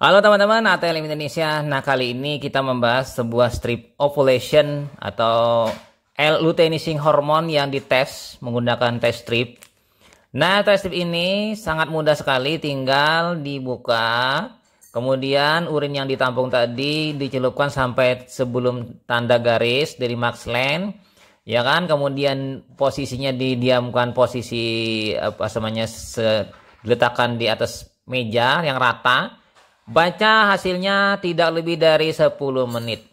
Halo teman-teman, ATLM Indonesia. Nah, kali ini kita membahas sebuah strip ovulation atau luteinizing hormone yang dites menggunakan test strip. Nah, test strip ini sangat mudah sekali, tinggal dibuka. Kemudian urin yang ditampung tadi dicelupkan sampai sebelum tanda garis dari max length. Ya kan, kemudian posisinya didiamkan posisi diletakkan di atas meja yang rata. Baca hasilnya tidak lebih dari 10 menit.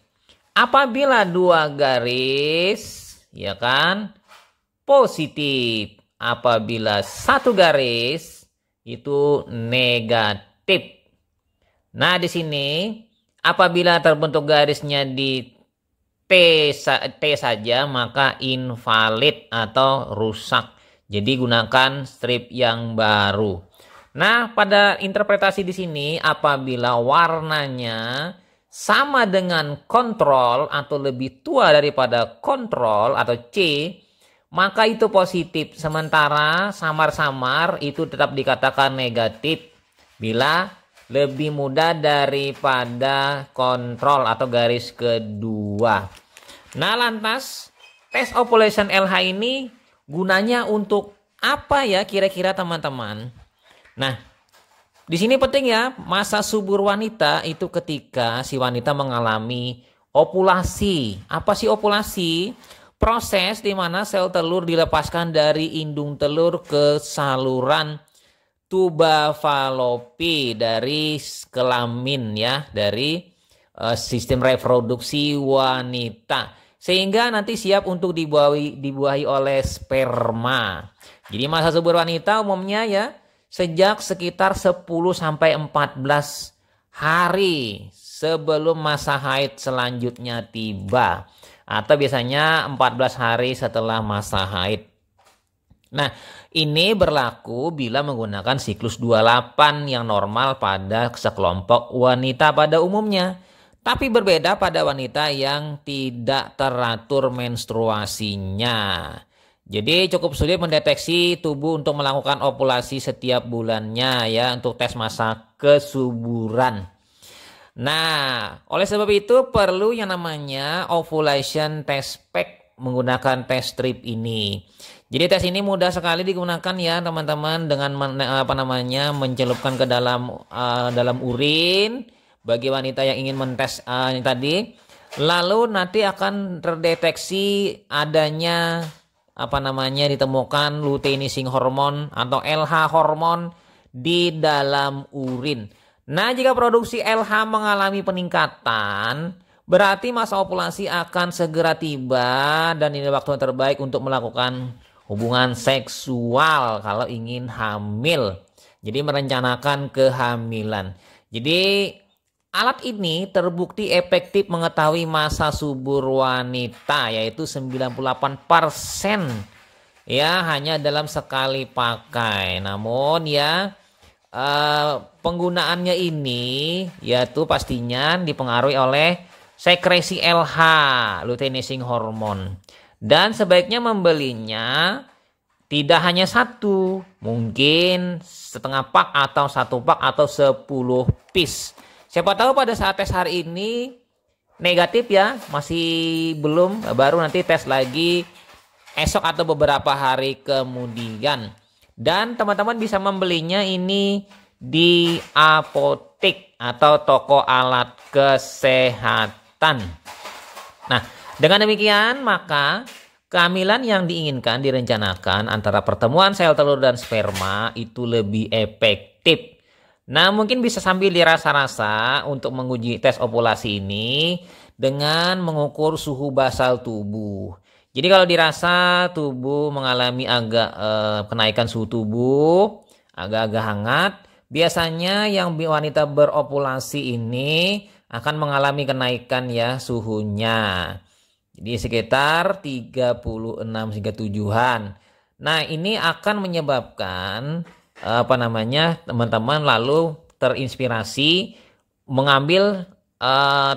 Apabila 2 garis, ya kan, positif. Apabila 1 garis, itu negatif. Nah, di sini apabila terbentuk garisnya di T saja, maka invalid atau rusak. Jadi gunakan strip yang baru. Nah, pada interpretasi di sini apabila warnanya sama dengan kontrol atau lebih tua daripada kontrol atau C, maka itu positif. Sementara samar-samar itu tetap dikatakan negatif bila lebih muda daripada kontrol atau garis kedua. Nah, lantas tes ovulation LH ini gunanya untuk apa ya kira-kira teman-teman? Nah, di sini penting ya, masa subur wanita itu ketika si wanita mengalami ovulasi. Apa sih ovulasi? Proses di mana sel telur dilepaskan dari indung telur ke saluran tuba falopi dari kelamin ya, dari sistem reproduksi wanita. Sehingga nanti siap untuk dibuahi oleh sperma. Jadi masa subur wanita umumnya ya sejak sekitar 10 sampai 14 hari sebelum masa haid selanjutnya tiba, atau biasanya 14 hari setelah masa haid. Nah, ini berlaku bila menggunakan siklus 28 yang normal pada sekelompok wanita pada umumnya. Tapi berbeda pada wanita yang tidak teratur menstruasinya. Jadi cukup sulit mendeteksi tubuh untuk melakukan ovulasi setiap bulannya ya untuk tes masa kesuburan. Nah, oleh sebab itu perlu yang namanya ovulation test pack menggunakan test strip ini. Jadi tes ini mudah sekali digunakan ya teman-teman dengan mencelupkan ke dalam urin bagi wanita yang ingin mentes yang tadi. Lalu nanti akan terdeteksi adanya ditemukan luteinizing hormone atau LH hormon di dalam urin. Nah, jika produksi LH mengalami peningkatan, berarti masa ovulasi akan segera tiba dan ini waktu yang terbaik untuk melakukan hubungan seksual kalau ingin hamil. Jadi merencanakan kehamilan. Jadi alat ini terbukti efektif mengetahui masa subur wanita yaitu 98% ya hanya dalam sekali pakai. Namun ya penggunaannya ini yaitu pastinya dipengaruhi oleh sekresi LH luteinizing hormone dan sebaiknya membelinya tidak hanya satu, mungkin setengah pak atau 1 pak atau 10 piece. Siapa tahu pada saat tes hari ini negatif ya, masih belum, baru nanti tes lagi esok atau beberapa hari kemudian. Dan teman-teman bisa membelinya ini di apotek atau toko alat kesehatan. Nah, dengan demikian maka kehamilan yang diinginkan direncanakan antara pertemuan sel telur dan sperma itu lebih efektif. Nah, mungkin bisa sambil dirasa-rasa untuk menguji tes ovulasi ini dengan mengukur suhu basal tubuh. Jadi kalau dirasa tubuh mengalami agak kenaikan suhu tubuh, agak-agak hangat, biasanya yang wanita berovulasi ini akan mengalami kenaikan ya suhunya. Jadi sekitar 36 hingga 7-an. Nah, ini akan menyebabkan teman-teman lalu terinspirasi mengambil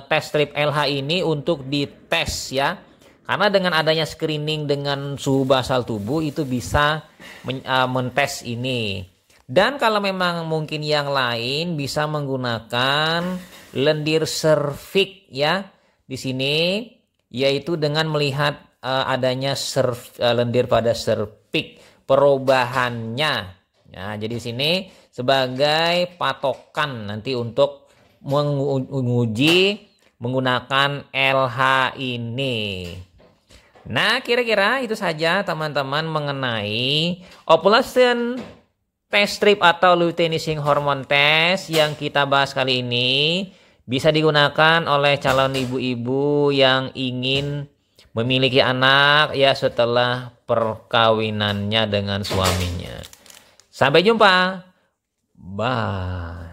tes strip LH ini untuk dites ya. Karena dengan adanya screening dengan suhu basal tubuh itu bisa mentes ini. Dan kalau memang mungkin yang lain bisa menggunakan lendir serviks ya di sini, yaitu dengan melihat adanya lendir pada serviks perubahannya. Nah, jadi di sini sebagai patokan nanti untuk menguji menggunakan LH ini. Nah, kira-kira itu saja teman-teman mengenai ovulation test strip atau luteinizing hormone test yang kita bahas kali ini. Bisa digunakan oleh calon ibu-ibu yang ingin memiliki anak ya setelah perkawinannya dengan suaminya. Sampai jumpa. Bye.